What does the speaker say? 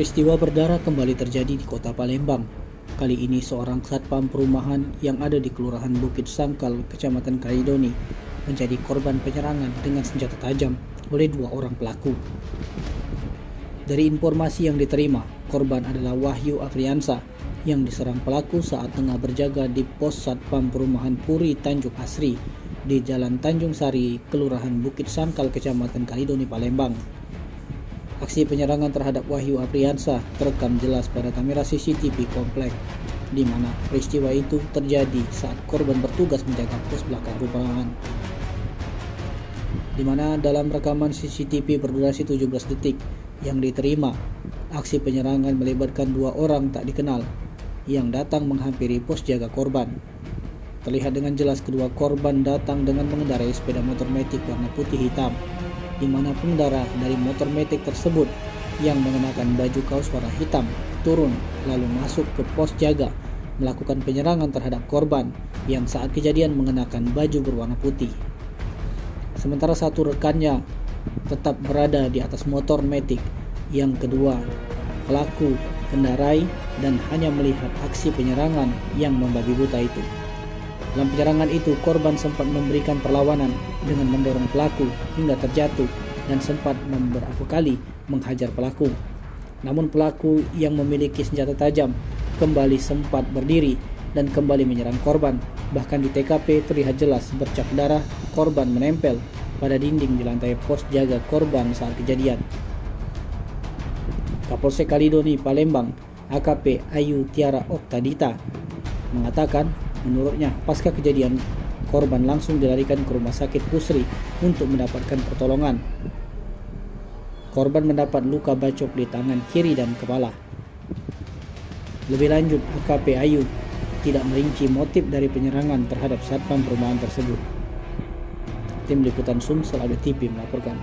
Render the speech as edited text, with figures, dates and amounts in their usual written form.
Peristiwa berdarah kembali terjadi di kota Palembang. Kali ini seorang satpam perumahan yang ada di Kelurahan Bukit Sangkal, Kecamatan Kaidoni, menjadi korban penyerangan dengan senjata tajam oleh dua orang pelaku. Dari informasi yang diterima, korban adalah Wahyu Afriansa yang diserang pelaku saat tengah berjaga di pos satpam perumahan Puri Tanjung Asri di Jalan Tanjung Sari, Kelurahan Bukit Sangkal, Kecamatan Kaidoni, Palembang. Aksi penyerangan terhadap Wahyu Afriansa terekam jelas pada kamera CCTV komplek, di mana peristiwa itu terjadi saat korban bertugas menjaga pos belakang perumahan. Di mana dalam rekaman CCTV berdurasi 17 detik yang diterima, aksi penyerangan melibatkan dua orang tak dikenal yang datang menghampiri pos jaga korban. Terlihat dengan jelas kedua korban datang dengan mengendarai sepeda motor metik warna putih hitam, di mana pengendara dari motor metik tersebut yang mengenakan baju kaos warna hitam turun lalu masuk ke pos jaga melakukan penyerangan terhadap korban yang saat kejadian mengenakan baju berwarna putih. Sementara satu rekannya tetap berada di atas motor metik yang kedua pelaku kendarai dan hanya melihat aksi penyerangan yang membabi buta itu. Dalam penyerangan itu, korban sempat memberikan perlawanan dengan mendorong pelaku hingga terjatuh dan sempat beberapa kali menghajar pelaku. Namun pelaku yang memiliki senjata tajam kembali sempat berdiri dan kembali menyerang korban. Bahkan di TKP terlihat jelas bercak darah korban menempel pada dinding di lantai pos jaga korban saat kejadian. Kapolsek Kaidoni, Palembang, AKP Ayu Tiara Oktadita, mengatakan menurutnya pasca kejadian korban langsung dilarikan ke rumah sakit Pusri untuk mendapatkan pertolongan. Korban mendapat luka bacok di tangan kiri dan kepala. Lebih lanjut, AKP Ayu tidak merinci motif dari penyerangan terhadap satpam perumahan tersebut. Tim Liputan Sumsel ABTV melaporkan.